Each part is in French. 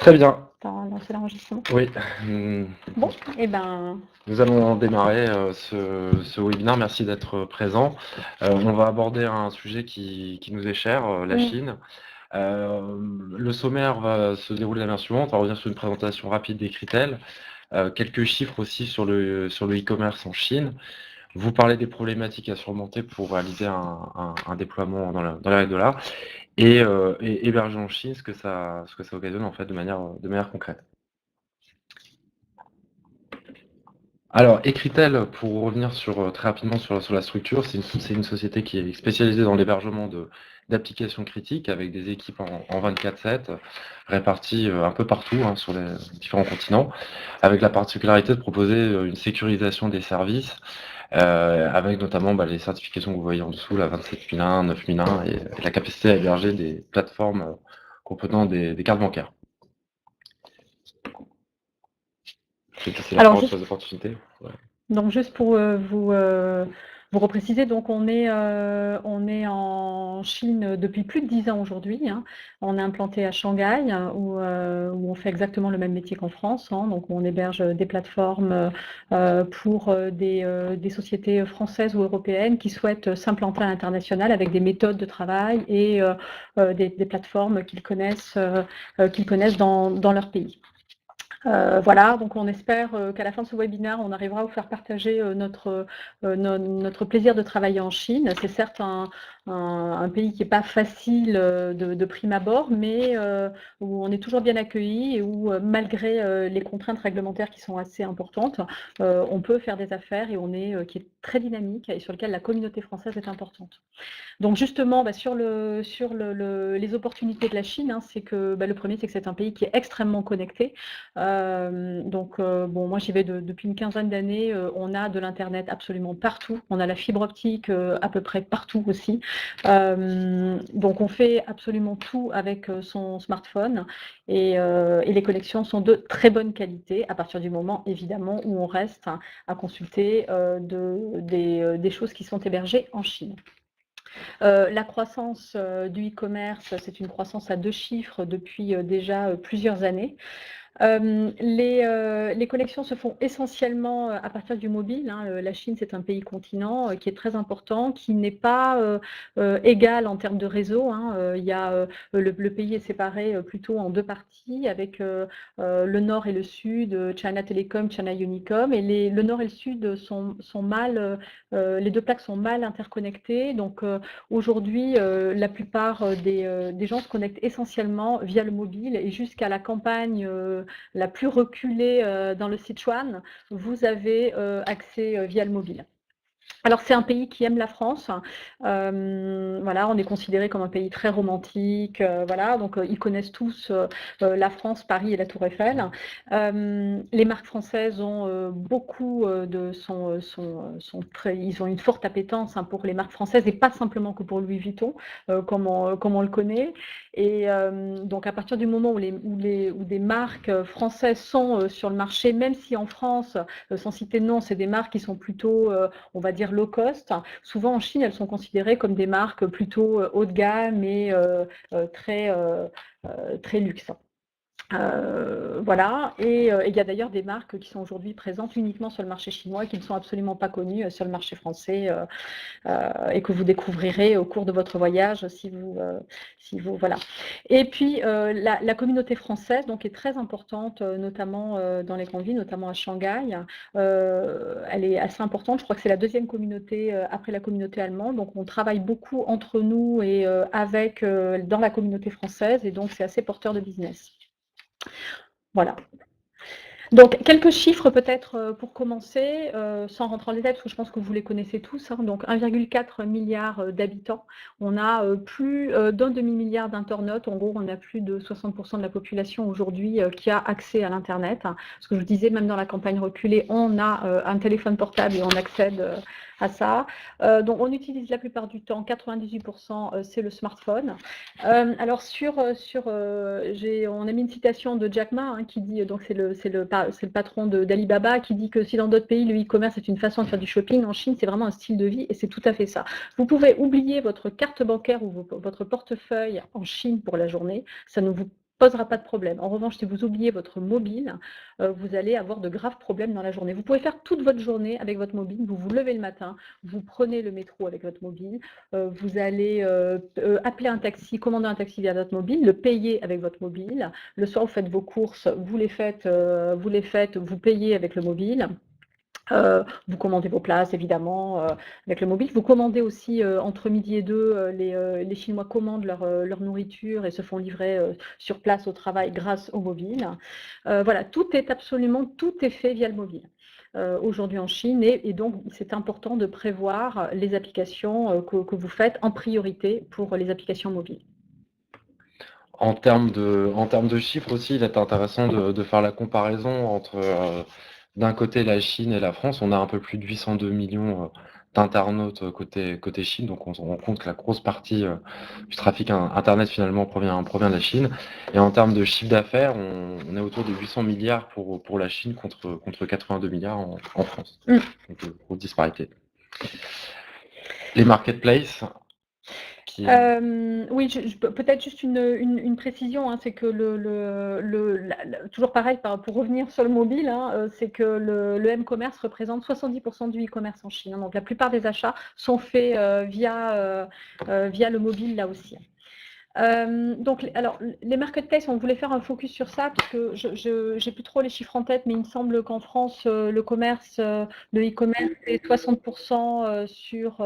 Très bien. Tu as lancé l'enregistrement? Oui. Bon, et ben... Nous allons démarrer ce webinaire. Merci d'être présent. On va aborder un sujet qui nous est cher, la Chine. Le sommaire va se dérouler de la manière suivante. On va revenir sur une présentation rapide d'Écritel, quelques chiffres aussi sur le e-commerce en Chine, vous parler des problématiques à surmonter pour réaliser un déploiement dans les règles de l'art, et héberger en Chine, ce que ça occasionne en fait de manière concrète. Alors, Écritel, pour revenir très rapidement sur la structure, c'est une société qui est spécialisée dans l'hébergement d'applications critiques avec des équipes en 24/7 réparties un peu partout sur les différents continents, avec la particularité de proposer une sécurisation des services, avec notamment les certifications que vous voyez en dessous, la 27001, 9001, et la capacité à héberger des plateformes contenant des cartes bancaires. Je vais passer la parole sur les opportunités. Ouais. Donc, juste pour vous repréciser, donc on est en Chine depuis plus de 10 ans aujourd'hui. On est implanté à Shanghai, où on fait exactement le même métier qu'en France. Donc, on héberge des plateformes pour des sociétés françaises ou européennes qui souhaitent s'implanter à l'international avec des méthodes de travail et des plateformes qu'ils connaissent dans leur pays. Voilà, donc on espère qu'à la fin de ce webinaire, on arrivera à vous faire partager notre plaisir de travailler en Chine. C'est certes un pays qui n'est pas facile de prime abord, mais où on est toujours bien accueilli et où, malgré les contraintes réglementaires qui sont assez importantes, on peut faire des affaires et qui est très dynamique et sur lequel la communauté française est importante. Donc justement, sur les opportunités de la Chine, c'est que le premier, c'est que c'est un pays qui est extrêmement connecté. Moi j'y vais depuis une quinzaine d'années. On a de l'internet absolument partout. On a la fibre optique à peu près partout aussi. Donc on fait absolument tout avec son smartphone et les connexions sont de très bonne qualité à partir du moment évidemment où on reste à consulter des choses qui sont hébergées en Chine. La croissance du e-commerce, c'est une croissance à 2 chiffres depuis déjà plusieurs années. Les connexions se font essentiellement à partir du mobile. La Chine, c'est un pays continent qui est très important, qui n'est pas égal en termes de réseau. Le pays est séparé plutôt en 2 parties, avec le nord et le sud, China Telecom, China Unicom. Et le nord et le sud sont mal, les 2 plaques sont mal interconnectées. Donc aujourd'hui, la plupart des gens se connectent essentiellement via le mobile, et jusqu'à la campagne la plus reculée dans le Sichuan, vous avez accès via le mobile. Alors c'est un pays qui aime la France, voilà, on est considéré comme un pays très romantique, voilà, donc ils connaissent tous la France, Paris et la Tour Eiffel. Les marques françaises ont beaucoup ils ont une forte appétence pour les marques françaises, et pas simplement que pour Louis Vuitton, comme on le connaît. Et donc à partir du moment où des marques françaises sont sur le marché, même si en France, sans citer de nom, c'est des marques qui sont plutôt, on va dire, low cost. Souvent en Chine, elles sont considérées comme des marques plutôt haut de gamme et très luxe. Voilà, et il y a d'ailleurs des marques qui sont aujourd'hui présentes uniquement sur le marché chinois et qui ne sont absolument pas connues sur le marché français, et que vous découvrirez au cours de votre voyage si vous voilà. Et puis la communauté française donc est très importante, notamment dans les grandes villes, notamment à Shanghai. Elle est assez importante. Je crois que c'est la 2e communauté après la communauté allemande. Donc on travaille beaucoup entre nous et dans la communauté française, et donc c'est assez porteur de business. Voilà. Donc, quelques chiffres peut-être pour commencer, sans rentrer en détail, parce que je pense que vous les connaissez tous. Donc, 1,4 milliard d'habitants. On a plus d'un demi-milliard d'internautes. En gros, on a plus de 60% de la population aujourd'hui qui a accès à l'Internet. Ce que je vous disais, même dans la campagne reculée, on a un téléphone portable et on accède à ça. Donc, on utilise la plupart du temps, 98%, c'est le smartphone. Alors, on a mis une citation de Jack Ma qui dit, donc c'est le patron d'Alibaba, qui dit que si dans d'autres pays, le e-commerce est une façon de faire du shopping, en Chine, c'est vraiment un style de vie, et c'est tout à fait ça. Vous pouvez oublier votre carte bancaire ou votre portefeuille en Chine pour la journée, ça ne vous posera pas de problème. En revanche, si vous oubliez votre mobile, vous allez avoir de graves problèmes dans la journée. Vous pouvez faire toute votre journée avec votre mobile, vous vous levez le matin, vous prenez le métro avec votre mobile, vous allez appeler un taxi, commander un taxi via votre mobile, le payer avec votre mobile. Le soir, vous faites vos courses, vous les faites, vous payez avec le mobile. Vous commandez vos places évidemment avec le mobile. Vous commandez aussi entre midi et 2, les Chinois commandent leur nourriture et se font livrer sur place au travail grâce au mobile. Voilà, tout est fait via le mobile aujourd'hui en Chine et donc c'est important de prévoir les applications que vous faites en priorité pour les applications mobiles. En termes de chiffres aussi, il est intéressant de faire la comparaison entre d'un côté la Chine et la France. On a un peu plus de 802 millions d'internautes côté Chine, donc on se rend compte que la grosse partie du trafic Internet finalement provient de la Chine. Et en termes de chiffre d'affaires, on est autour de 800 milliards pour la Chine contre 82 milliards en France. Donc grosse disparité. Les marketplaces. Oui, peut-être juste une précision, hein, c'est que toujours pareil, pour revenir sur le mobile, hein, c'est que le m-commerce représente 70% du e-commerce en Chine. Hein, donc la plupart des achats sont faits via le mobile là aussi. Donc, alors, les marketplaces, on voulait faire un focus sur ça parce que je n'ai plus trop les chiffres en tête, mais il me semble qu'en France, le e-commerce est 60% sur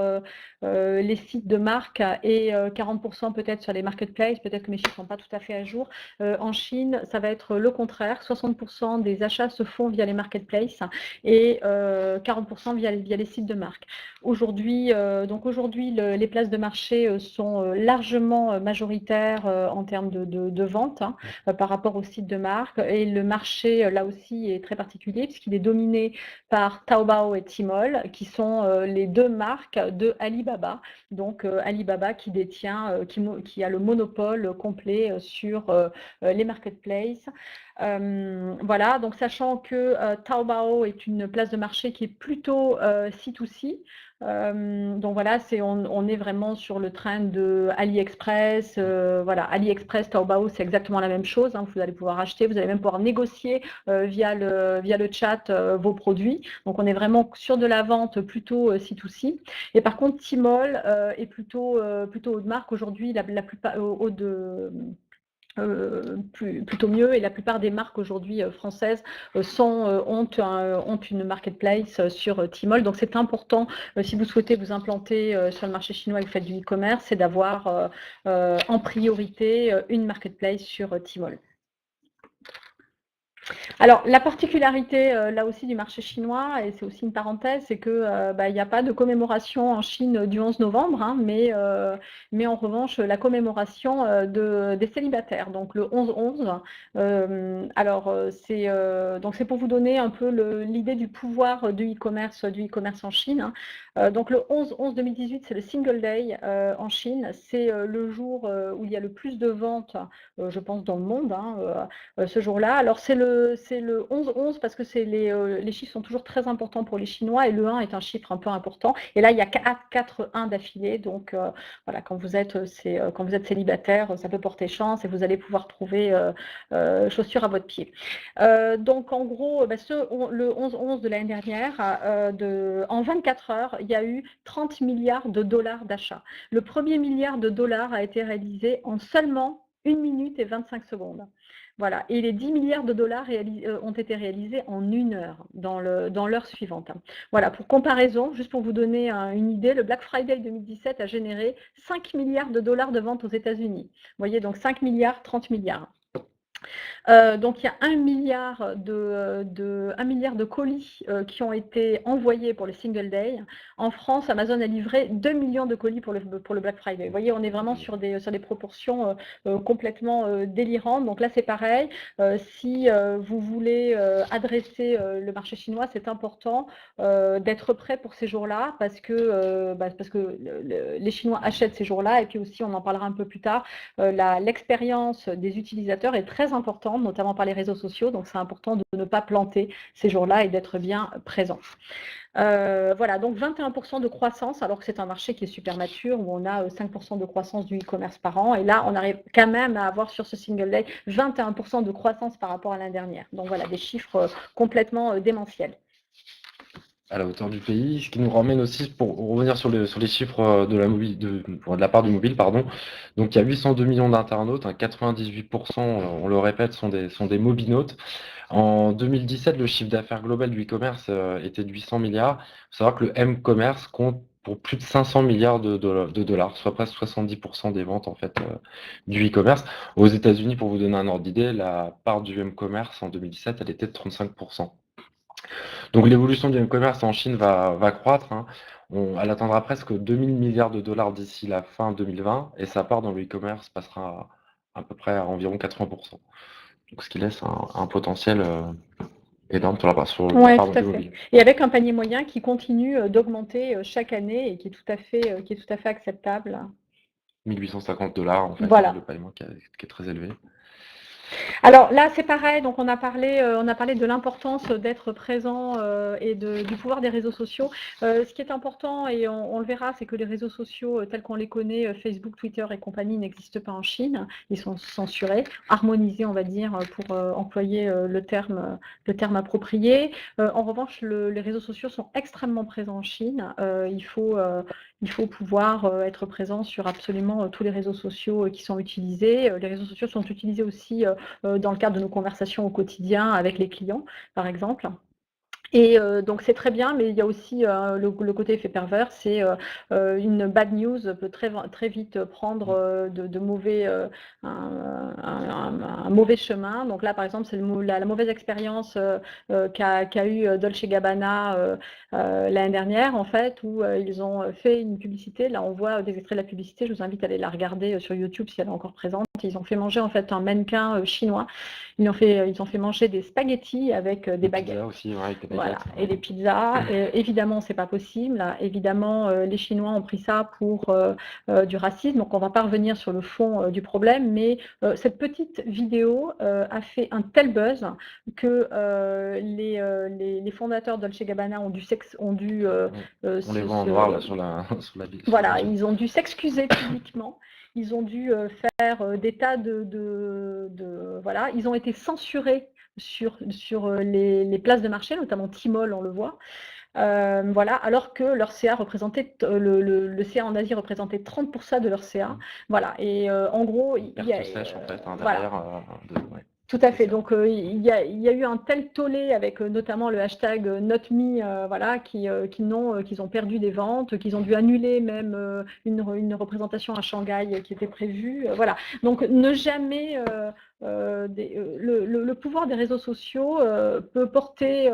les sites de marque et 40% peut-être sur les marketplaces. Peut-être que mes chiffres ne sont pas tout à fait à jour. En Chine, ça va être le contraire. 60% des achats se font via les marketplaces et 40% via les sites de marque. Aujourd'hui, les places de marché sont largement majoritaires en termes de vente hein, par rapport aux sites de marque. Et le marché, là aussi, est très particulier puisqu'il est dominé par Taobao et Tmall, qui sont les deux marques de Alibaba. Donc, Alibaba qui détient, qui a le monopole complet sur les marketplaces. Voilà, donc sachant que Taobao est une place de marché qui est plutôt C2C, donc voilà, on est vraiment sur le train de AliExpress. Voilà, AliExpress, Taobao, c'est exactement la même chose. Hein, vous allez pouvoir acheter, vous allez même pouvoir négocier via le chat vos produits. Donc on est vraiment sur de la vente plutôt C2C. Et par contre, Tmall est plutôt haut de marque aujourd'hui. La plupart haut de plutôt mieux et la plupart des marques aujourd'hui françaises ont une marketplace sur Tmall. Donc c'est important si vous souhaitez vous implanter sur le marché chinois et que vous faites du e-commerce, c'est d'avoir en priorité une marketplace sur Tmall. Alors, la particularité, là aussi, du marché chinois, et c'est aussi une parenthèse, c'est que il n'y a pas de commémoration en Chine du 11 novembre, hein, mais en revanche, la commémoration des célibataires, donc le 11-11. Donc c'est pour vous donner un peu l'idée du pouvoir du e-commerce en Chine. Hein. Donc le 11-11-2018, c'est le Single Day en Chine. C'est le jour où il y a le plus de ventes, je pense, dans le monde, hein, ce jour-là. Alors c'est le 11-11 parce que les chiffres sont toujours très importants pour les Chinois et le 1 est un chiffre un peu important. Et là, il y a 4 1 d'affilée. Donc voilà, quand vous êtes célibataire, ça peut porter chance et vous allez pouvoir trouver chaussures à votre pied. Donc en gros, le 11-11 de l'année dernière, en 24 heures, il y a eu 30 milliards de dollars d'achats. Le premier milliard de dollars a été réalisé en seulement 1 minute et 25 secondes. Voilà, et les 10 milliards de dollars ont été réalisés en 1 heure, dans l'heure suivante. Voilà, pour comparaison, juste pour vous donner une idée, le Black Friday 2017 a généré 5 milliards de dollars de ventes aux États-Unis. Vous voyez, donc 5 milliards, 30 milliards. Donc il y a 1 milliard de colis qui ont été envoyés pour le Single Day. En France, Amazon a livré 2 millions de colis pour le Black Friday. Vous voyez, on est vraiment sur des proportions complètement délirantes. Donc là, c'est pareil. Si vous voulez adresser le marché chinois, c'est important d'être prêt pour ces jours-là parce que les Chinois achètent ces jours-là. Et puis aussi, on en parlera un peu plus tard, l'expérience des utilisateurs est très importante, notamment par les réseaux sociaux, donc c'est important de ne pas planter ces jours-là et d'être bien présent. Voilà, donc 21% de croissance, alors que c'est un marché qui est super mature, où on a 5% de croissance du e-commerce par an. Et là, on arrive quand même à avoir sur ce single day 21% de croissance par rapport à l'année dernière. Donc voilà, des chiffres complètement démentiels. À la hauteur du pays, ce qui nous ramène aussi, pour revenir sur les chiffres de la part du mobile, pardon. Donc il y a 802 millions d'internautes, 98%, on le répète, sont des mobinautes. En 2017, le chiffre d'affaires global du e-commerce était de 800 milliards. Il faut savoir que le m-commerce compte pour plus de 500 milliards de dollars, soit presque 70% des ventes en fait du e-commerce. Aux États-Unis, pour vous donner un ordre d'idée, la part du m-commerce en 2017, elle était de 35%. Donc l'évolution du e-commerce en Chine va croître, hein. Elle atteindra presque 2000 milliards de dollars d'ici la fin 2020 et sa part dans le e-commerce passera à peu près à environ 80%. Donc ce qui laisse un potentiel énorme sur la Ouais, part tout à du fait. mobile. Et avec un panier moyen qui continue d'augmenter chaque année et qui est tout à fait acceptable. 1850 dollars en fait, Voilà. le paiement qui est très élevé. Alors là, c'est pareil, donc on a parlé de l'importance d'être présent et du pouvoir des réseaux sociaux. Ce qui est important, et on le verra, c'est que les réseaux sociaux tels qu'on les connaît, Facebook, Twitter et compagnie, n'existent pas en Chine. Ils sont censurés, harmonisés, on va dire, pour employer le terme approprié. En revanche, les réseaux sociaux sont extrêmement présents en Chine. Il faut pouvoir être présent sur absolument tous les réseaux sociaux qui sont utilisés. Les réseaux sociaux sont utilisés aussi dans le cadre de nos conversations au quotidien avec les clients, par exemple. Et donc c'est très bien, mais il y a aussi le côté effet pervers, c'est une bad news peut très vite prendre de mauvais, un mauvais chemin. Donc là, par exemple, c'est la mauvaise expérience qu'a eu Dolce Gabbana l'année dernière, en fait, où ils ont fait une publicité. Là, on voit des extraits de la publicité. Je vous invite à aller la regarder sur YouTube si elle est encore présente. Ils ont fait manger en fait un mannequin chinois. Ils ont fait manger des spaghettis avec des baguettes. Pizzas aussi, ouais, avec des baguettes. Voilà, et les pizzas. Évidemment, c'est pas possible. Évidemment, les Chinois ont pris ça pour du racisme. Donc, on va pas revenir sur le fond du problème, mais cette petite vidéo a fait un tel buzz que les fondateurs de Dolce Gabbana ont dû on les voit en noir là sur la voilà, ils ont dû s'excuser publiquement. Ils ont dû faire des tas voilà, ils ont été censurés sur les places de marché, notamment Tmall, on le voit. Voilà, alors que leur CA représentait, le CA en Asie représentait 30% de leur CA. Voilà, et en gros, il y a. Sèche, en fait, Voilà. derrière. Ouais. Tout à fait. Donc, il y a eu un tel tollé avec notamment le hashtag #NotMe, voilà, qu'ils ont perdu des ventes, qu'ils ont dû annuler même une représentation à Shanghai qui était prévue. Voilà. Donc, ne jamais. Le pouvoir des réseaux sociaux peut porter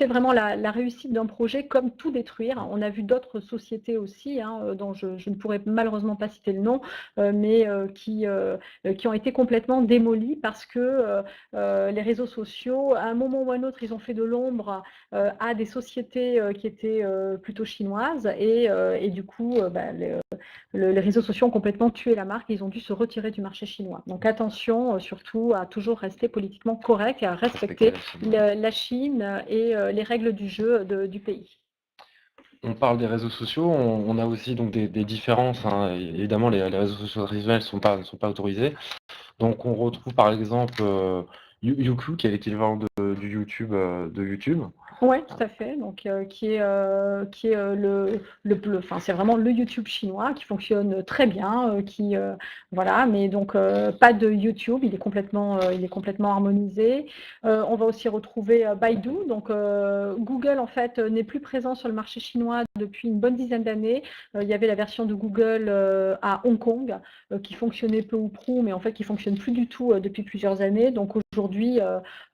vraiment la réussite d'un projet comme tout détruire. On a vu d'autres sociétés aussi, hein, dont je ne pourrais malheureusement pas citer le nom, mais qui ont été complètement démolis parce que les réseaux sociaux, à un moment ou à un autre, ils ont fait de l'ombre à des sociétés qui étaient plutôt chinoises et du coup, les réseaux sociaux ont complètement tué la marque et ils ont dû se retirer du marché chinois. Donc attention surtout à toujours rester politiquement correct et à respecter la Chine et les règles du jeu du pays. On parle des réseaux sociaux, on a aussi donc des différences, hein. Évidemment, les réseaux sociaux traditionnels ne sont pas autorisés. Donc on retrouve par exemple Youku, qui est l'équivalent du YouTube de YouTube. Oui, tout à fait. Donc, qui est enfin, c'est vraiment le YouTube chinois qui fonctionne très bien, voilà. Mais donc pas de YouTube, il est complètement harmonisé. On va aussi retrouver Baidu. Donc Google en fait n'est plus présent sur le marché chinois depuis une bonne dizaine d'années. Il y avait la version de Google à Hong Kong qui fonctionnait peu ou prou, mais en fait qui fonctionne plus du tout depuis plusieurs années. Donc aujourd'hui,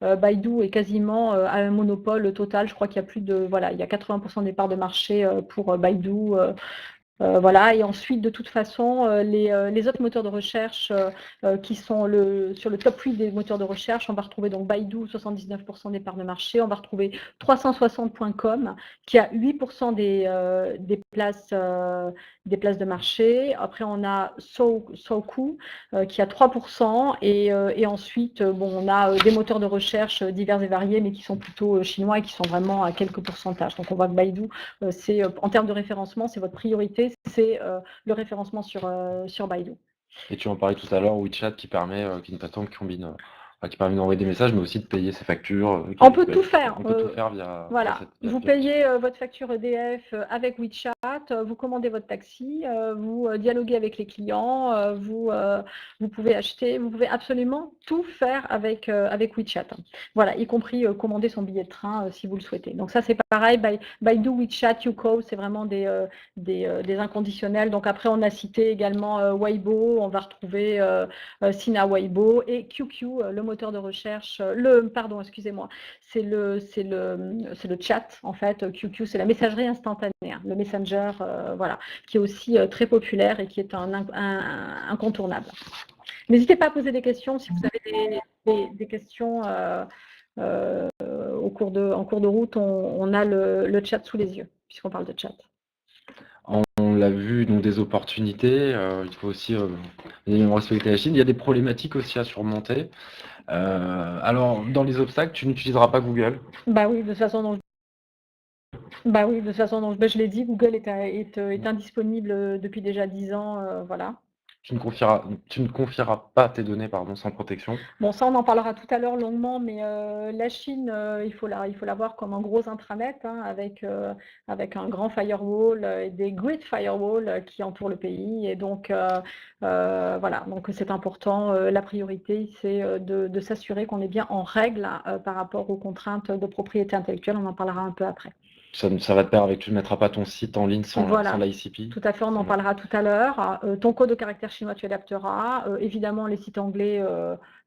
Baidu est quasiment à un monopole total. Je crois qu'il y a il y a 80% des parts de marché pour Baidu Voilà, et ensuite, de toute façon, les autres moteurs de recherche qui sont sur le top 8 des moteurs de recherche, on va retrouver donc Baidu, 79% des parts de marché, on va retrouver 360.com qui a 8% des places de marché. Après, on a Soku qui a 3%, et ensuite, bon, on a des moteurs de recherche divers et variés, mais qui sont plutôt chinois et qui sont vraiment à quelques pourcentages. Donc, on voit que Baidu, en termes de référencement, c'est votre priorité, c'est le référencement sur Baidu. Et tu en parlais tout à l'heure, WeChat qui permet, qui est une plateforme qui permet d'envoyer des messages, mais aussi de payer ses factures. On peut tout faire. On peut tout faire via Voilà, via vous payez votre facture EDF avec WeChat, vous commandez votre taxi, vous dialoguez avec les clients, vous pouvez acheter, vous pouvez absolument tout faire avec WeChat. Voilà, y compris commander son billet de train si vous le souhaitez. Donc ça, c'est pareil, Baidu, WeChat, Youko, c'est vraiment des inconditionnels. Donc après, on a cité également Weibo, on va retrouver Sina Weibo et QQ, le moteur de recherche, excusez-moi, c'est le chat, en fait. QQ, c'est la messagerie instantanée, hein, le Messenger, voilà, qui est aussi très populaire et qui est un incontournable. N'hésitez pas à poser des questions si vous avez des questions en cours de route. On a le chat sous les yeux, puisqu'on parle de chat. On l'a vu, donc des opportunités, il faut aussi respecter la Chine. Il y a des problématiques aussi à surmonter. Alors, dans les obstacles, tu n'utiliseras pas Google? Bah oui, de toute façon, je l'ai dit, Google est indisponible depuis déjà 10 ans, voilà. Tu ne confieras pas tes données, pardon, sans protection? Bon, ça, on en parlera tout à l'heure longuement, mais la Chine, il faut la voir comme un gros intranet, hein, avec un grand firewall et des great firewalls qui entourent le pays. Et donc, voilà, donc c'est important. La priorité, c'est de s'assurer qu'on est bien en règle par rapport aux contraintes de propriété intellectuelle. On en parlera un peu après. Ça va de pair avec, tu ne mettras pas ton site en ligne sans Voilà, l'ICP? tout à fait, on en parlera tout à l'heure. Ton code de caractère chinois, tu adapteras. Évidemment, les sites anglais,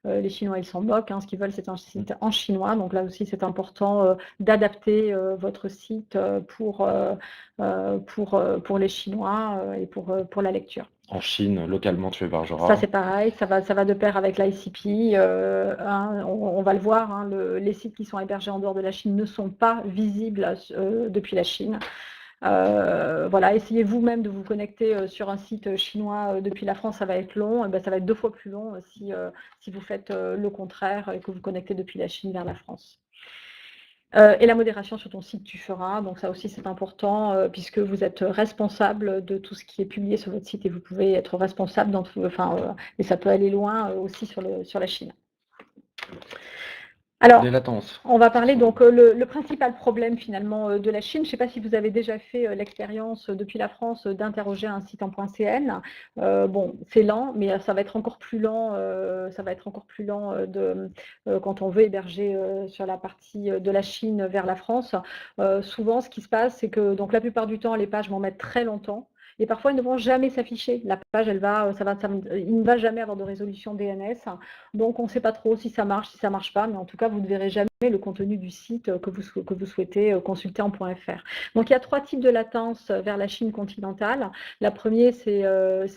les Chinois, ils s'en moquent, hein. Ce qu'ils veulent, c'est un site en chinois. Donc là aussi, c'est important d'adapter votre site pour les Chinois et pour la lecture. En Chine, localement, tu hébergeras. Ça, c'est pareil, ça va de pair avec l'ICP. On va le voir, hein, les sites qui sont hébergés en dehors de la Chine ne sont pas visibles depuis la Chine. Voilà, essayez vous-même de vous connecter sur un site chinois depuis la France, ça va être long, et ben, ça va être 2 fois plus long si vous faites le contraire et que vous connectez depuis la Chine vers la France. Et la modération sur ton site, tu feras. Donc ça aussi, c'est important puisque vous êtes responsable de tout ce qui est publié sur votre site et vous pouvez être responsable et ça peut aller loin aussi sur la Chine. Alors, les latences. On va parler donc le principal problème finalement de la Chine. Je ne sais pas si vous avez déjà fait l'expérience depuis la France d'interroger un site en .cn. Bon, c'est lent, mais ça va être encore plus lent. Quand on veut héberger sur la partie de la Chine vers la France. Souvent, ce qui se passe, c'est que donc la plupart du temps, les pages vont mettre très longtemps. Et parfois, ils ne vont jamais s'afficher. La page, il ne va jamais avoir de résolution DNS. Donc, on ne sait pas trop si ça marche, si ça ne marche pas. Mais en tout cas, vous ne verrez jamais le contenu du site que vous souhaitez consulter en .fr. Donc, il y a 3 types de latence vers la Chine continentale. La première, c'est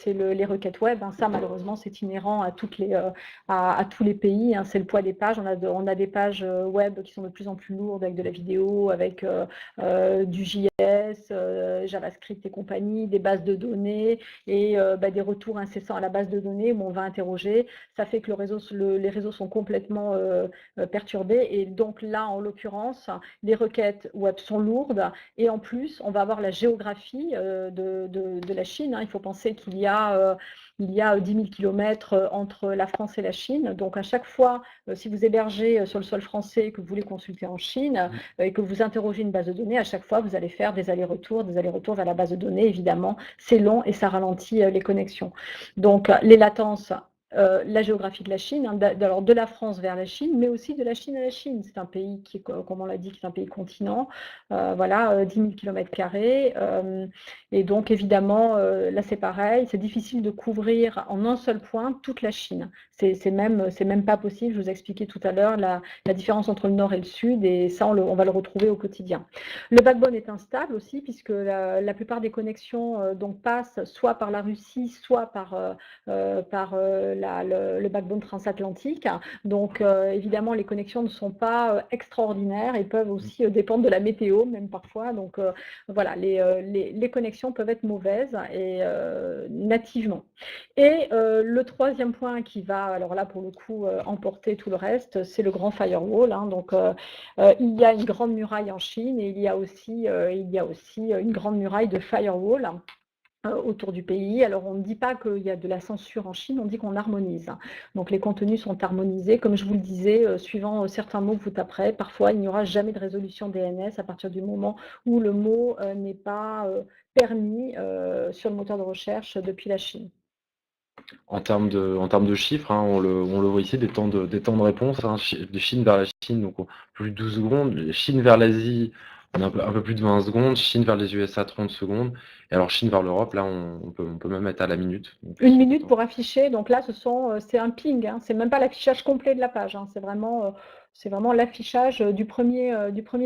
les requêtes web. Ça, malheureusement, c'est inhérent à tous les pays. C'est le poids des pages. On a des pages web qui sont de plus en plus lourdes avec de la vidéo, avec du JS, JavaScript et compagnie, des bases de données et des retours incessants à la base de données où on va interroger. Ça fait que les réseaux sont complètement perturbés. Et donc là, en l'occurrence, les requêtes web sont lourdes et en plus, on va avoir la géographie de la Chine. Il faut penser qu'il y a 10 000 km entre la France et la Chine. Donc à chaque fois, si vous hébergez sur le sol français et que vous voulez consulter en Chine et que vous interrogez une base de données, à chaque fois, vous allez faire des allers-retours vers la base de données. Évidemment, c'est long et ça ralentit les connexions. Donc les latences la géographie de la Chine, hein, alors de la France vers la Chine, mais aussi de la Chine à la Chine. C'est un pays qui, comme on l'a dit, qui est un pays continent, voilà, 10 000 km². Et donc évidemment, là c'est pareil, c'est difficile de couvrir en un seul point toute la Chine. C'est même pas possible. Je vous ai expliqué tout à l'heure la différence entre le nord et le sud, et ça on va le retrouver au quotidien. Le backbone est instable aussi, puisque la plupart des connexions donc passent soit par la Russie, soit par le backbone transatlantique. Donc évidemment, les connexions ne sont pas extraordinaires et peuvent aussi dépendre de la météo, même parfois. Donc voilà, les connexions peuvent être mauvaises et nativement. Et le troisième point qui va, alors là pour le coup, emporter tout le reste, c'est le grand firewall, hein. Donc il y a une grande muraille en Chine, et il y a aussi une grande muraille de firewall autour du pays. Alors on ne dit pas qu'il y a de la censure en Chine, on dit qu'on harmonise. Donc les contenus sont harmonisés. Comme je vous le disais, suivant certains mots que vous taperez, parfois il n'y aura jamais de résolution DNS à partir du moment où le mot n'est pas permis sur le moteur de recherche depuis la Chine. En termes de chiffres, hein, on le voit ici, des temps de réponse, hein, de Chine vers la Chine, donc plus de 12 secondes. Chine vers l'Asie, on a un peu plus de 20 secondes. Chine vers les USA, 30 secondes. Et alors Chine vers l'Europe, là, on peut même être à la minute. Donc, Une minute pour afficher, donc là c'est un ping, hein, c'est même pas l'affichage complet de la page, hein, c'est vraiment l'affichage du premier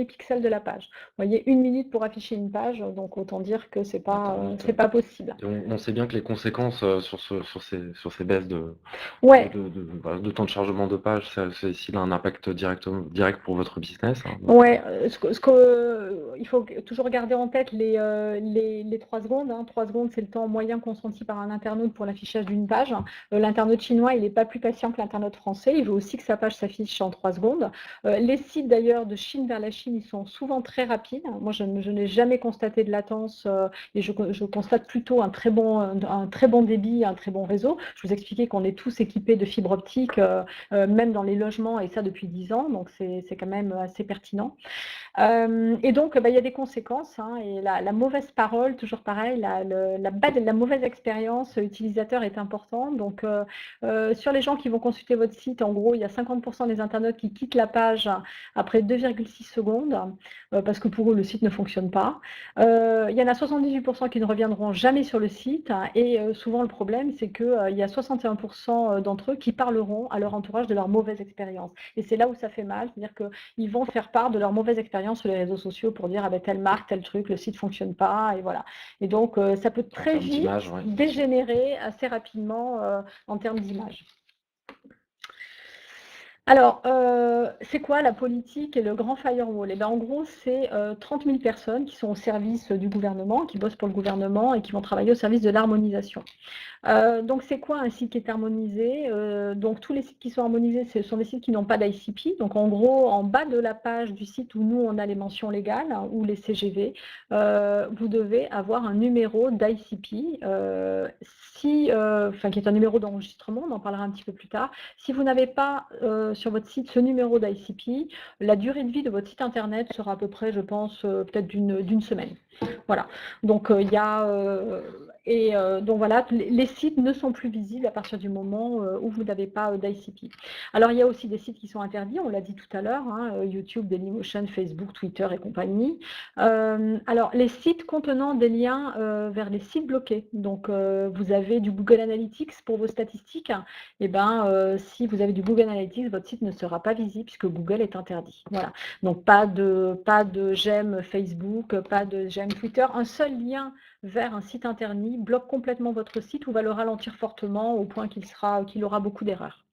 pixel de la page. Vous voyez, 1 minute pour afficher une page, donc autant dire que c'est pas possible. Et on sait bien que les conséquences sur ces baisses Ouais. de temps de chargement de page, s'il a un impact direct pour votre business, hein. Ouais, il faut toujours garder en tête les 3 secondes, hein. 3 secondes, c'est le temps moyen consenti par un internaute pour l'affichage d'une page. L'internaute chinois, il n'est pas plus patient que l'internaute français. Il veut aussi que sa page s'affiche en 3 secondes. Les sites d'ailleurs de Chine vers la Chine, ils sont souvent très rapides. Moi, je n'ai jamais constaté de latence et je constate plutôt un très bon débit, un très bon réseau. Je vous expliquais qu'on est tous équipés de fibre optique, même dans les logements, et ça depuis 10 ans. Donc c'est quand même assez pertinent. Et donc, il y a des conséquences, hein, et la mauvaise parole, toujours pareil, la mauvaise expérience utilisateur est importante. Donc, sur les gens qui vont consulter votre site, en gros, il y a 50% des internautes qui quittent la page après 2,6 secondes, parce que pour eux, le site ne fonctionne pas. Il y en a 78% qui ne reviendront jamais sur le site, et souvent, le problème, c'est qu'il y a 61% d'entre eux qui parleront à leur entourage de leur mauvaise expérience. Et c'est là où ça fait mal, c'est-à-dire qu'ils vont faire part de leur mauvaise expérience sur les réseaux sociaux pour dire telle marque, tel truc, le site ne fonctionne pas, et voilà. Et donc ça peut très vite dégénérer assez rapidement en termes d'image. Alors, c'est quoi la politique et le grand firewall? En gros, c'est 30 000 personnes qui sont au service du gouvernement, qui bossent pour le gouvernement et qui vont travailler au service de l'harmonisation. Donc c'est quoi un site qui est harmonisé? Donc tous les sites qui sont harmonisés, ce sont des sites qui n'ont pas d'ICP. Donc en gros, en bas de la page du site où nous on a les mentions légales, hein, ou les CGV, vous devez avoir un numéro d'ICP, qui est un numéro d'enregistrement, on en parlera un petit peu plus tard. Si vous n'avez pas sur votre site ce numéro d'ICP, la durée de vie de votre site internet sera à peu près, je pense, peut-être d'une semaine. Voilà. Donc il y a donc voilà, les sites ne sont plus visibles à partir du moment où vous n'avez pas d'ICP. Alors il y a aussi des sites qui sont interdits, on l'a dit tout à l'heure, hein, YouTube, Dailymotion, Facebook, Twitter et compagnie. Alors les sites contenant des liens vers les sites bloqués. Donc vous avez du Google Analytics pour vos statistiques. Et si vous avez du Google Analytics, votre site ne sera pas visible puisque Google est interdit. Voilà. Donc pas de j'aime Facebook, pas de j'aime Twitter. Un seul lien vers un site interdit bloque complètement votre site ou va le ralentir fortement au point qu'il aura beaucoup d'erreurs.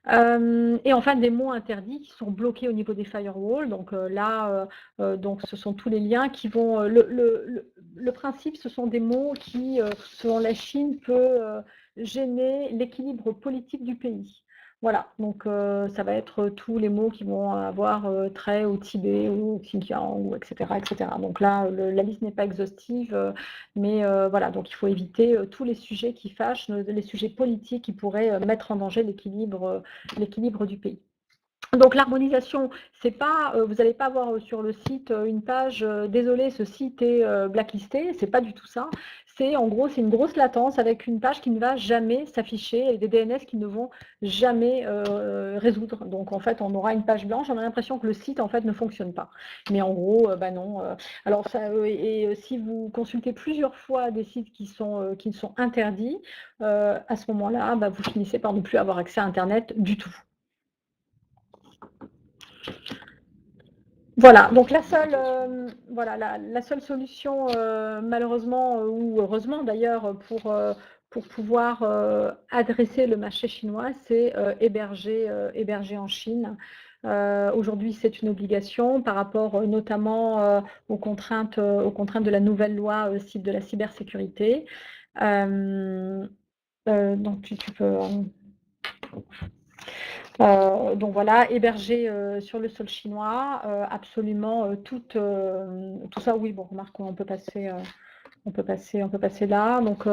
Et enfin, des mots interdits qui sont bloqués au niveau des firewalls. Donc donc ce sont tous les liens qui vont... le principe, ce sont des mots qui, selon la Chine, peut gêner l'équilibre politique du pays. Voilà, donc ça va être tous les mots qui vont avoir trait au Tibet ou au Xinjiang, ou etc., etc. Donc là, la liste n'est pas exhaustive, mais voilà, donc il faut éviter tous les sujets qui fâchent, les sujets politiques qui pourraient mettre en danger l'équilibre du pays. Donc l'harmonisation, c'est pas, vous n'allez pas avoir sur le site une page désolé, ce site est blacklisté, c'est pas du tout ça. C'est en gros, c'est une grosse latence avec une page qui ne va jamais s'afficher et des DNS qui ne vont jamais résoudre. Donc en fait, on aura une page blanche, on a l'impression que le site en fait ne fonctionne pas. Mais en gros, bah non. Alors ça, si vous consultez plusieurs fois des sites qui sont interdits, à ce moment-là, bah, vous finissez par ne plus avoir accès à Internet du tout. Voilà, donc la seule solution, malheureusement ou heureusement d'ailleurs, pour pouvoir adresser le marché chinois, c'est héberger en Chine. Aujourd'hui, c'est une obligation par rapport notamment aux contraintes de la nouvelle loi de la cybersécurité. Donc tu peux. Donc voilà, héberger sur le sol chinois, absolument tout ça. Oui, bon, remarque, on peut passer là. Donc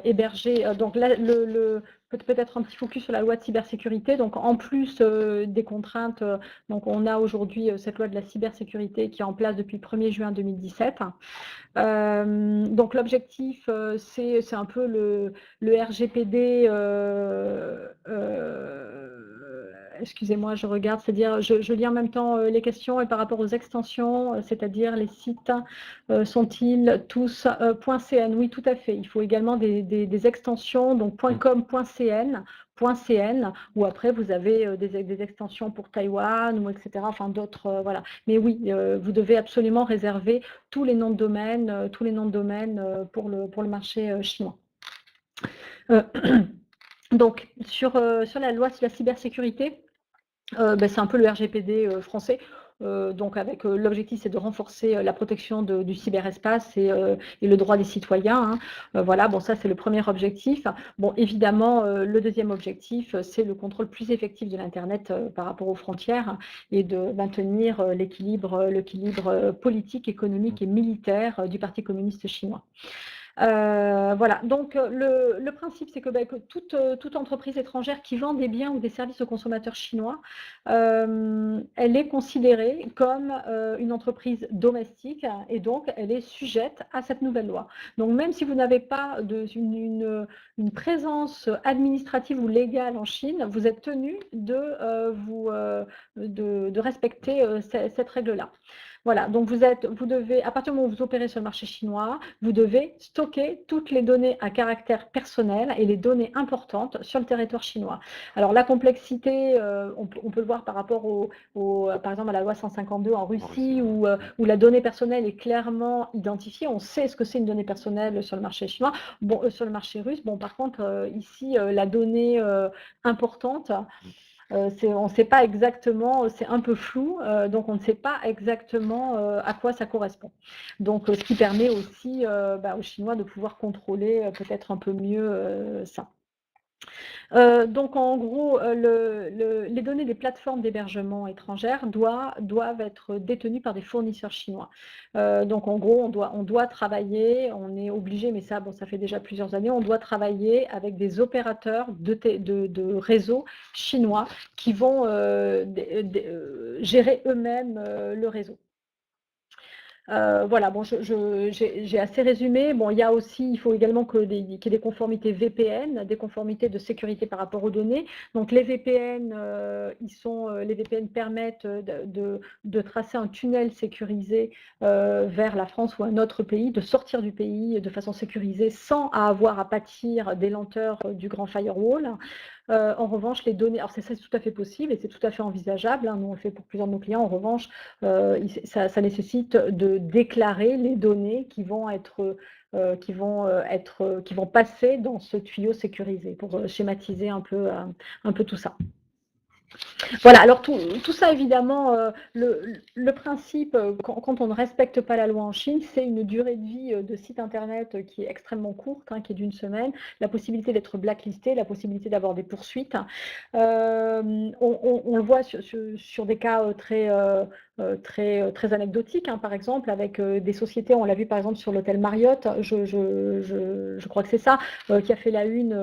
héberger. Donc là, peut-être un petit focus sur la loi de cybersécurité. Donc en plus des contraintes, donc on a aujourd'hui cette loi de la cybersécurité qui est en place depuis le 1er juin 2017. Donc l'objectif, c'est un peu le RGPD. Excusez-moi, je regarde, c'est-à-dire je lis en même temps les questions et par rapport aux extensions, c'est-à-dire les sites sont-ils tous .cn? Oui, tout à fait. Il faut également des extensions, donc .com, .cn, où après vous avez des extensions pour Taïwan ou etc. Enfin d'autres, voilà. Mais oui, vous devez absolument réserver tous les noms de domaine, pour le marché chinois. Donc sur la loi sur la cybersécurité, c'est un peu le RGPD français. Donc avec l'objectif, c'est de renforcer la protection du cyberespace et le droit des citoyens. Voilà, bon, ça c'est le premier objectif. Bon, évidemment, le deuxième objectif, c'est le contrôle plus effectif de l'Internet par rapport aux frontières et de maintenir l'équilibre politique, économique et militaire du Parti communiste chinois. Voilà, donc le principe, c'est que toute entreprise étrangère qui vend des biens ou des services aux consommateurs chinois, elle est considérée comme une entreprise domestique et donc elle est sujette à cette nouvelle loi. Donc même si vous n'avez pas une présence administrative ou légale en Chine, vous êtes tenu de respecter cette règle-là. Voilà, donc vous devez, à partir du moment où vous opérez sur le marché chinois, vous devez stocker toutes les données à caractère personnel et les données importantes sur le territoire chinois. Alors la complexité, on peut le voir par rapport par exemple à la loi 152 en Russie, où la donnée personnelle est clairement identifiée. On sait ce que c'est une donnée personnelle sur le marché chinois. Bon, sur le marché russe, bon, par contre, ici, la donnée importante, on ne sait pas exactement, c'est un peu flou, donc on ne sait pas exactement à quoi ça correspond. Donc ce qui permet aussi aux Chinois de pouvoir contrôler peut-être un peu mieux ça. Donc en gros, les données des plateformes d'hébergement étrangères doivent être détenues par des fournisseurs chinois. Donc en gros, on doit travailler, on est obligé, mais ça, bon, ça fait déjà plusieurs années, on doit travailler avec des opérateurs de réseaux chinois qui vont gérer eux-mêmes le réseau. Voilà, bon, j'ai assez résumé. Bon, il faut également qu'il y ait des conformités VPN, des conformités de sécurité par rapport aux données. Donc les VPN, les VPN permettent de tracer un tunnel sécurisé vers la France ou un autre pays, de sortir du pays de façon sécurisée sans avoir à pâtir des lenteurs du grand firewall. En revanche, les données, alors c'est tout à fait possible et c'est tout à fait envisageable, nous on le fait pour plusieurs de nos clients. En revanche, ça nécessite de déclarer les données qui vont passer dans ce tuyau sécurisé pour schématiser un peu tout ça. Voilà, alors tout ça, évidemment, le principe, quand on ne respecte pas la loi en Chine, c'est une durée de vie de site internet qui est extrêmement courte, qui est d'une semaine, la possibilité d'être blacklisté, la possibilité d'avoir des poursuites. On le voit sur des cas très très anecdotiques, hein, par exemple, avec des sociétés, on l'a vu par exemple sur l'hôtel Marriott, je crois que c'est ça, qui a fait la une,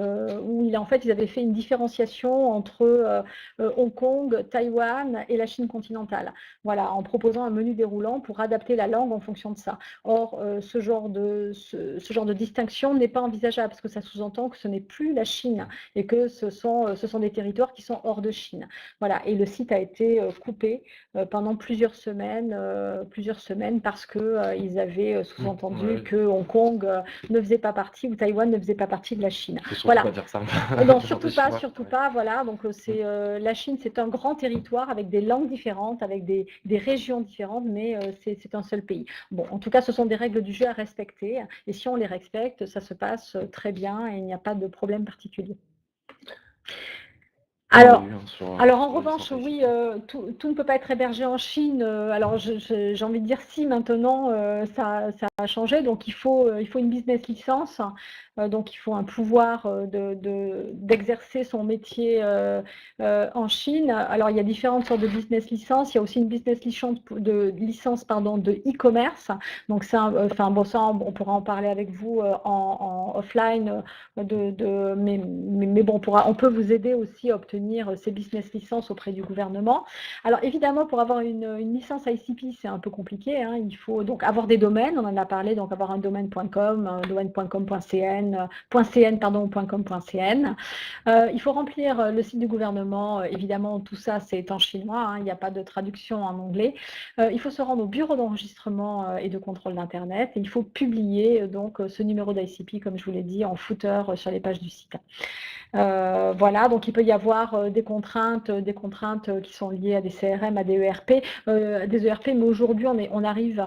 où en fait, ils avaient fait une différenciation entre Hong Kong, Taïwan et la Chine continentale. Voilà, en proposant un menu déroulant pour adapter la langue en fonction de ça. Or, ce genre de distinction n'est pas envisageable, parce que ça sous-entend que ce n'est plus la Chine et que ce sont des territoires qui sont hors de Chine. Voilà, et le site a été coupé pendant plusieurs semaines parce qu'ils avaient sous-entendu que Hong Kong ne faisait pas partie, ou Taïwan ne faisait pas partie de la Chine. Il faut surtout Voilà. pas dire ça. Non, surtout pas, voilà. Donc la Chine, c'est un grand territoire avec des langues différentes, avec des régions différentes, mais c'est un seul pays. Bon, en tout cas, ce sont des règles du jeu à respecter, et si on les respecte, ça se passe très bien et il n'y a pas de problème particulier. Alors, en revanche, oui, tout ne peut pas être hébergé en Chine. Alors, j'ai envie de dire si maintenant ça a changé, donc il faut une business licence. Donc, il faut un pouvoir d'exercer son métier en Chine. Alors, il y a différentes sortes de business licences. Il y a aussi une business licence de e-commerce. Donc, ça, on pourra en parler avec vous en offline. Mais bon, on peut vous aider aussi à obtenir ces business licences auprès du gouvernement. Alors, évidemment, pour avoir une licence ICP, c'est un peu compliqué, hein. Il faut donc avoir des domaines. On en a parlé, donc avoir un domaine.com, un domaine.com.cn, ou .com.cn. Il faut remplir le site du gouvernement. Évidemment, tout ça, c'est en chinois, hein, il n'y a pas de traduction en anglais. Il faut se rendre au bureau d'enregistrement et de contrôle d'Internet. Et il faut publier donc ce numéro d'ICP, comme je vous l'ai dit, en footer sur les pages du site. Voilà, donc il peut y avoir des contraintes qui sont liées à des CRM, à des ERP, mais aujourd'hui on arrive,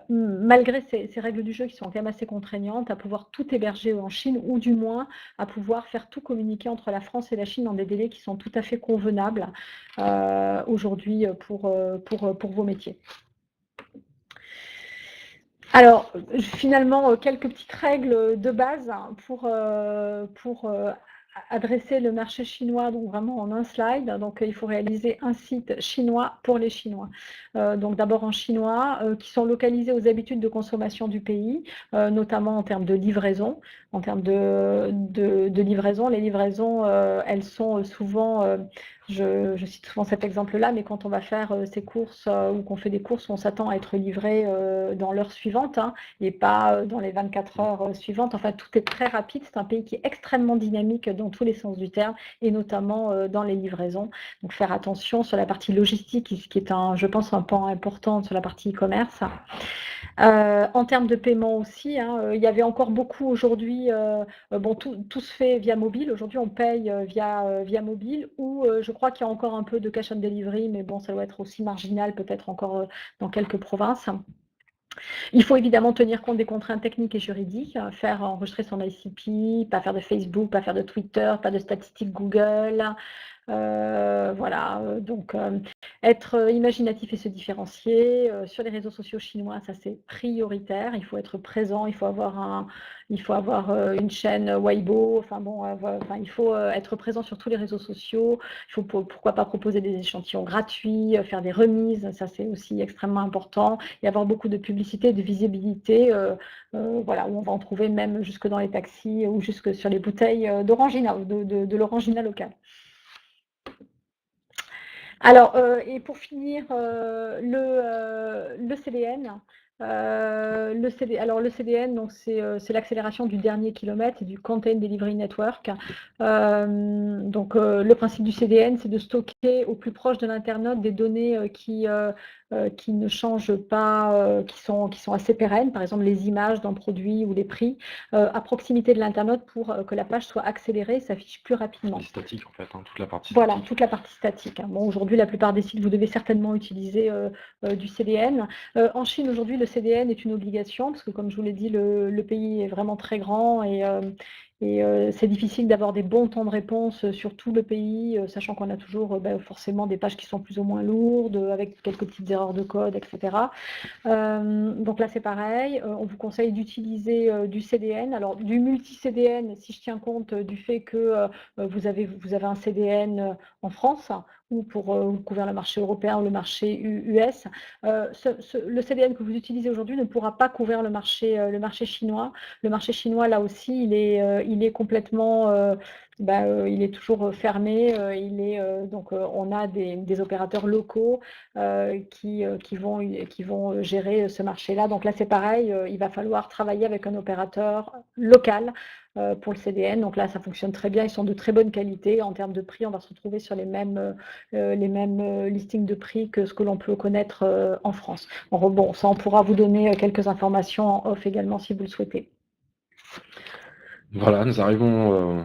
malgré ces règles du jeu qui sont quand même assez contraignantes, à pouvoir tout héberger en Chine, ou du moins à pouvoir faire tout communiquer entre la France et la Chine dans des délais qui sont tout à fait convenables aujourd'hui pour vos métiers. Alors, finalement, quelques petites règles de base pour adresser le marché chinois, donc vraiment en un slide. Donc, il faut réaliser un site chinois pour les Chinois. Donc, d'abord en chinois, qui sont localisés aux habitudes de consommation du pays, notamment en termes de livraison. En termes de livraison, les livraisons, elles sont souvent... Je cite souvent cet exemple-là, mais quand on va faire ses courses ou qu'on fait des courses, on s'attend à être livré dans l'heure suivante, hein, et pas dans les 24 heures suivantes. Enfin, tout est très rapide. C'est un pays qui est extrêmement dynamique dans tous les sens du terme, et notamment dans les livraisons. Donc, faire attention sur la partie logistique, qui est, je pense, un pan important sur la partie e-commerce. En termes de paiement aussi, hein, il y avait encore beaucoup aujourd'hui, bon, tout se fait via mobile. Aujourd'hui, on paye via mobile, ou je crois qu'il y a encore un peu de cash on delivery, mais bon, ça doit être aussi marginal, peut-être encore dans quelques provinces. Il faut évidemment tenir compte des contraintes techniques et juridiques, faire enregistrer son ICP, pas faire de Facebook, pas faire de Twitter, pas de statistiques Google. Voilà, donc être imaginatif et se différencier. Sur les réseaux sociaux chinois, ça c'est prioritaire. Il faut être présent, il faut avoir une chaîne Weibo. Enfin bon, il faut être présent sur tous les réseaux sociaux. Il faut pourquoi pas proposer des échantillons gratuits, faire des remises. Ça c'est aussi extrêmement important. Et avoir beaucoup de publicité, de visibilité. Voilà, où on va en trouver même jusque dans les taxis ou jusque sur les bouteilles d'Orangina, de l'Orangina locale. Alors, et pour finir, le CDN. Alors le CDN, donc c'est l'accélération du dernier kilomètre et du Content Delivery Network. Donc le principe du CDN, c'est de stocker au plus proche de l'internaute des données qui ne changent pas, qui sont assez pérennes, par exemple les images d'un produit ou les prix, à proximité de l'internaute pour que la page soit accélérée, s'affiche plus rapidement. C'est statique en fait, hein, toute la partie statique. Voilà, toute la partie statique. Bon, aujourd'hui, la plupart des sites, vous devez certainement utiliser du CDN. En Chine, aujourd'hui, le CDN est une obligation, parce que comme je vous l'ai dit, le pays est vraiment très grand, c'est difficile d'avoir des bons temps de réponse sur tout le pays, sachant qu'on a toujours forcément des pages qui sont plus ou moins lourdes, avec quelques petites erreurs de code, etc. Donc là, c'est pareil. On vous conseille d'utiliser du CDN. Alors, du multi-CDN, si je tiens compte du fait que vous avez un CDN en France, ou pour couvrir le marché européen ou le marché US. Le CDN que vous utilisez aujourd'hui ne pourra pas couvrir le marché chinois. Le marché chinois, là aussi, il est complètement... il est toujours fermé. Donc, on a des opérateurs locaux qui vont gérer ce marché-là. Donc là, c'est pareil, il va falloir travailler avec un opérateur local pour le CDN. Donc là, ça fonctionne très bien. Ils sont de très bonne qualité. En termes de prix, on va se retrouver sur les mêmes listings de prix que ce que l'on peut connaître en France. Bon, ça, on pourra vous donner quelques informations en off également si vous le souhaitez. Voilà, nous arrivons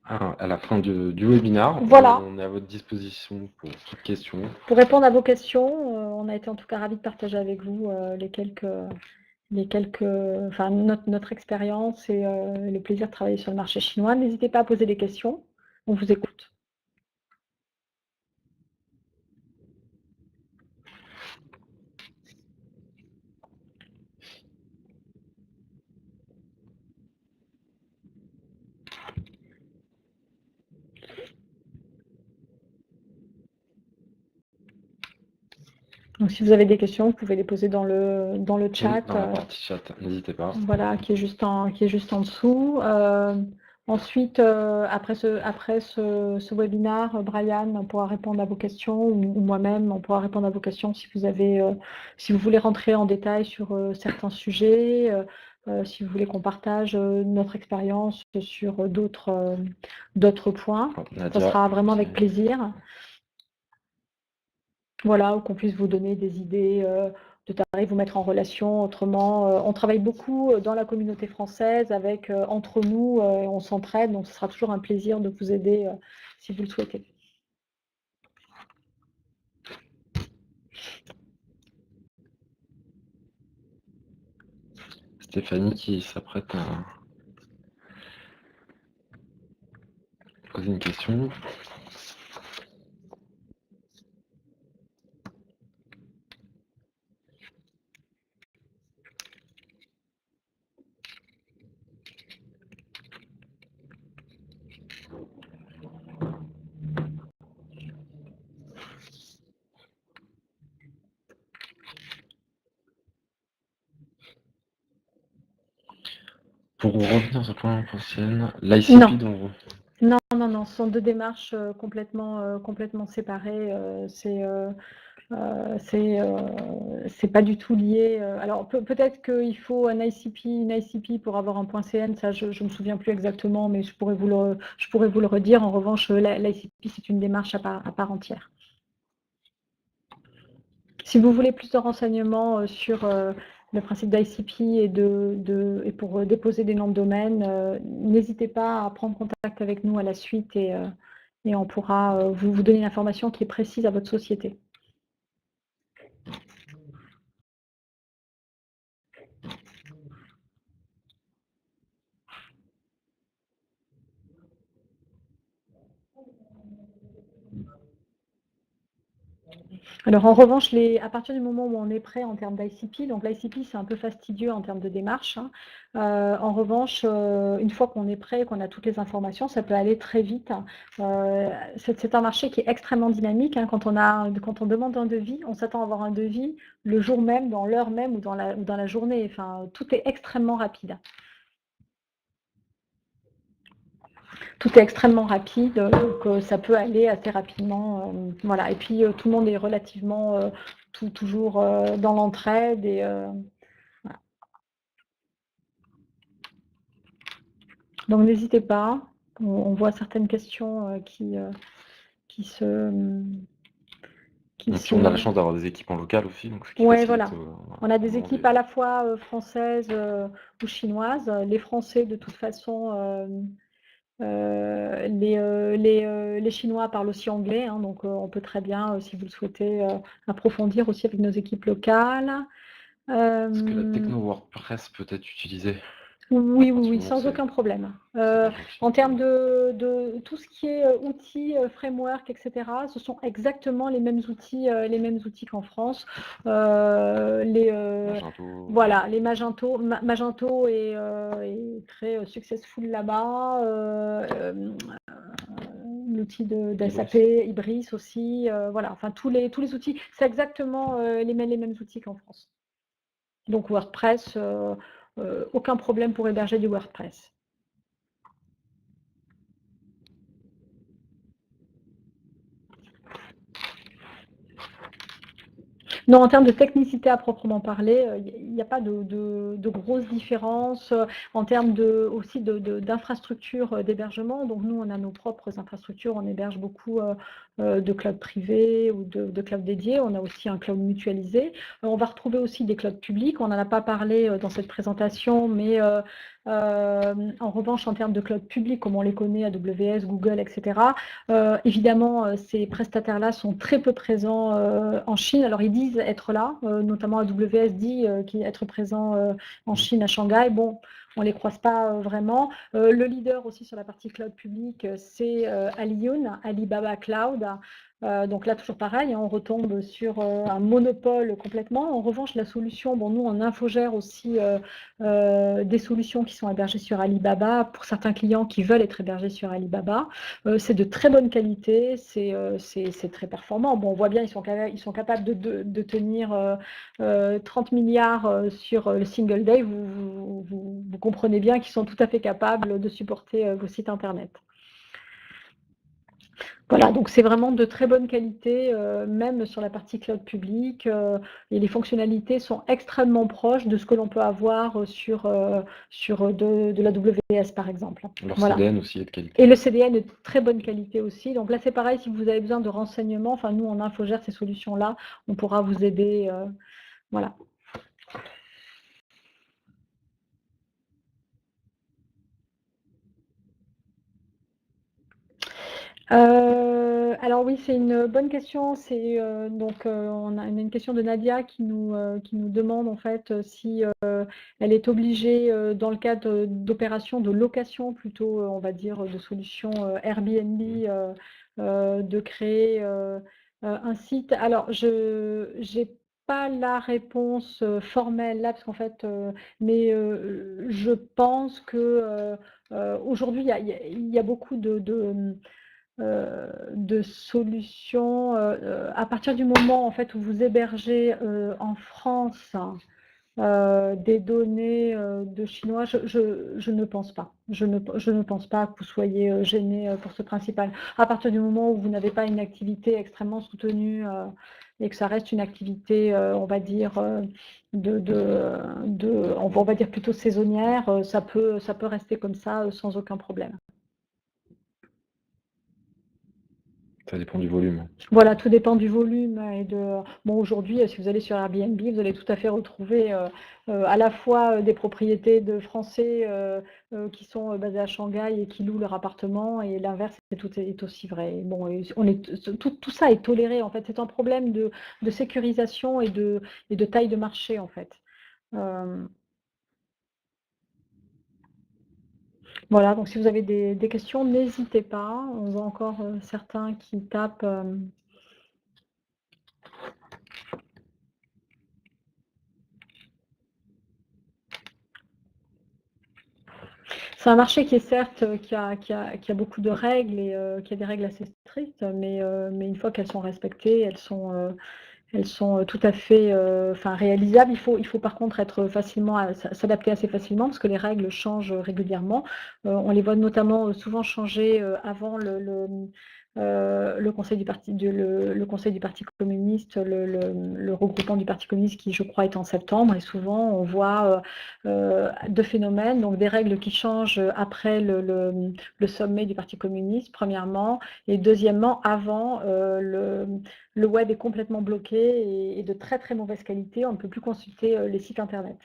à la fin du webinaire. Voilà. On est à votre disposition pour toutes questions. Pour répondre à vos questions, on a été en tout cas ravis de partager avec vous notre expérience et le plaisir de travailler sur le marché chinois. N'hésitez pas à poser des questions, on vous écoute. Donc si vous avez des questions, vous pouvez les poser dans le chat. Oui, dans la partie chat, n'hésitez pas. Voilà, qui est juste en dessous. Ensuite, après ce webinaire, Brian pourra répondre à vos questions, ou moi-même, on pourra répondre à vos questions si vous voulez rentrer en détail sur certains sujets, si vous voulez qu'on partage notre expérience sur d'autres points. Ça sera vraiment avec plaisir. Voilà, ou qu'on puisse vous donner des idées de tarifs, vous mettre en relation autrement. On travaille beaucoup dans la communauté française entre nous, on s'entraide, donc ce sera toujours un plaisir de vous aider si vous le souhaitez. Stéphanie qui s'apprête à poser une question. Pour revenir sur le point ancien, l'ICP dont vous... Non, ce sont deux démarches complètement séparées. C'est pas du tout lié. Alors peut-être qu'il faut une ICP pour avoir un point CN, ça je me souviens plus exactement, mais je pourrais vous le redire. En revanche, l'ICP c'est une démarche à part entière. Si vous voulez plus de renseignements sur le principe d'ICP et pour déposer des noms de domaine, n'hésitez pas à prendre contact avec nous à la suite et on pourra vous donner une information qui est précise à votre société. Alors en revanche, à partir du moment où on est prêt en termes d'ICP, donc l'ICP c'est un peu fastidieux en termes de démarche. En revanche, une fois qu'on est prêt, qu'on a toutes les informations, ça peut aller très vite. C'est un marché qui est extrêmement dynamique. Quand on demande un devis, on s'attend à avoir un devis le jour même, dans l'heure même ou dans la journée. Enfin, tout est extrêmement rapide. Tout est extrêmement rapide, donc ça peut aller assez rapidement. Voilà. Et puis tout le monde est relativement toujours dans l'entraide. Et voilà. Donc n'hésitez pas. On voit certaines questions qui se... On a la chance d'avoir des équipes en local aussi. Oui, voilà. On a des équipes à la fois françaises ou chinoises. Les Français, de toute façon... les Chinois parlent aussi anglais, donc on peut très bien, si vous le souhaitez, approfondir aussi avec nos équipes locales. Est-ce que la techno WordPress peut être utilisée? Oui, oui, À partir oui, du moment où sans aucun problème. c'est pas bloqué. En termes de tout ce qui est outils, framework, etc., ce sont exactement les mêmes outils qu'en France. Magento, Voilà, les Magento est très successful là-bas. L'outil d'SAP, Ibris. Ibris aussi. Voilà, enfin tous les outils, c'est exactement les mêmes outils qu'en France. Donc WordPress, aucun problème pour héberger du WordPress. Non, en termes de technicité à proprement parler, il n'y a pas de grosses différences en termes aussi d'infrastructures d'hébergement. Donc nous, on a nos propres infrastructures, on héberge beaucoup de cloud privés ou de cloud dédiés. On a aussi un cloud mutualisé. On va retrouver aussi des clouds publics. On n'en a pas parlé dans cette présentation, mais en revanche, en termes de cloud public, comme on les connaît, AWS, Google, etc., évidemment, ces prestataires-là sont très peu présents en Chine. Alors, ils disent être là, notamment AWS dit être présent en Chine, à Shanghai. Bon, on ne les croise pas vraiment. Le leader aussi sur la partie cloud public, c'est Aliyun, Alibaba Cloud. Donc là, toujours pareil, on retombe sur un monopole complètement. En revanche, la solution, bon, nous, on infogère aussi des solutions qui sont hébergées sur Alibaba pour certains clients qui veulent être hébergés sur Alibaba. C'est de très bonne qualité, c'est très performant. Bon, on voit bien, ils sont capables de tenir 30 milliards sur le single day. Vous comprenez bien qu'ils sont tout à fait capables de supporter vos sites Internet. Voilà, donc c'est vraiment de très bonne qualité, même sur la partie cloud public, et les fonctionnalités sont extrêmement proches de ce que l'on peut avoir sur de l'AWS, par exemple. Leur Voilà. CDN aussi est de qualité. Et le CDN est de très bonne qualité aussi. Donc là, c'est pareil, si vous avez besoin de renseignements, enfin nous, on infogère ces solutions-là, on pourra vous aider. Voilà. Alors oui, c'est une bonne question. On a une question de Nadia qui nous demande en fait si elle est obligée dans le cadre d'opérations de location plutôt, on va dire, de solutions Airbnb, de créer un site. Alors je n'ai pas la réponse formelle là, parce qu'en fait, mais je pense que aujourd'hui, il y a beaucoup de solutions à partir du moment en fait où vous hébergez en France des données de chinois, je ne pense pas. Je ne pense pas que vous soyez gêné pour ce principal. À partir du moment où vous n'avez pas une activité extrêmement soutenue et que ça reste une activité, on va dire, on va dire plutôt saisonnière, ça peut rester comme ça sans aucun problème. Ça dépend du volume. Voilà, tout dépend du volume et bon, aujourd'hui, si vous allez sur Airbnb, vous allez tout à fait retrouver à la fois des propriétés de Français qui sont basés à Shanghai et qui louent leur appartement, et l'inverse est aussi vrai. Bon, tout ça est toléré en fait. C'est un problème de sécurisation et de taille de marché en fait. Voilà, donc si vous avez des questions, n'hésitez pas. On voit encore certains qui tapent. C'est un marché qui est certes qui a beaucoup de règles et qui a des règles assez strictes, mais une fois qu'elles sont respectées, elles sont tout à fait réalisables. Il faut par contre être s'adapter assez facilement parce que les règles changent régulièrement. On les voit notamment souvent changer avant le conseil du parti communiste, le regroupement du parti communiste qui, je crois, est en septembre. Et souvent, on voit deux phénomènes, donc des règles qui changent après le sommet du parti communiste, premièrement, et deuxièmement, avant, le web est complètement bloqué et de très très mauvaise qualité. On ne peut plus consulter les sites internet.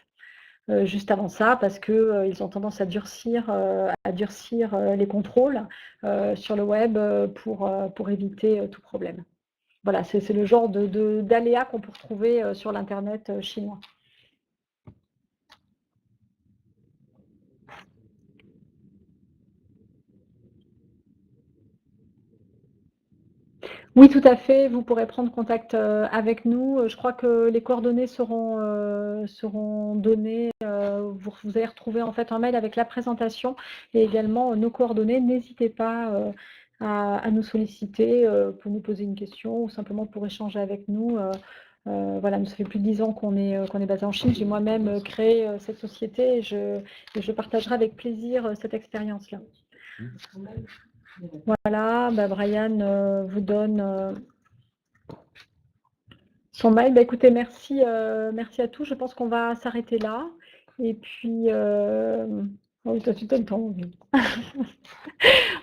Juste avant ça, parce qu'ils ont tendance à durcir les contrôles sur le web pour éviter tout problème. Voilà, c'est le genre d'aléas qu'on peut retrouver sur l'Internet chinois. Oui, tout à fait. Vous pourrez prendre contact avec nous. Je crois que les coordonnées seront données. Vous allez retrouver en fait un mail avec la présentation et également nos coordonnées. N'hésitez pas à nous solliciter pour nous poser une question ou simplement pour échanger avec nous. Voilà, nous ça fait plus de 10 ans qu'on est basé en Chine. J'ai moi-même créé cette société et je partagerai avec plaisir cette expérience-là. Voilà, Brian vous donne son mail. Écoutez, merci à tous. Je pense qu'on va s'arrêter là. Et puis, oh, toi, tu donnes ton.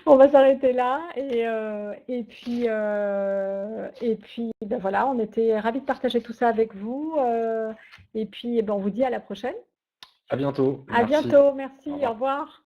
On va s'arrêter là. Et puis, voilà, on était ravis de partager tout ça avec vous. Et puis, on vous dit à la prochaine. À bientôt. À Merci. bientôt. Merci. Au revoir. Au revoir.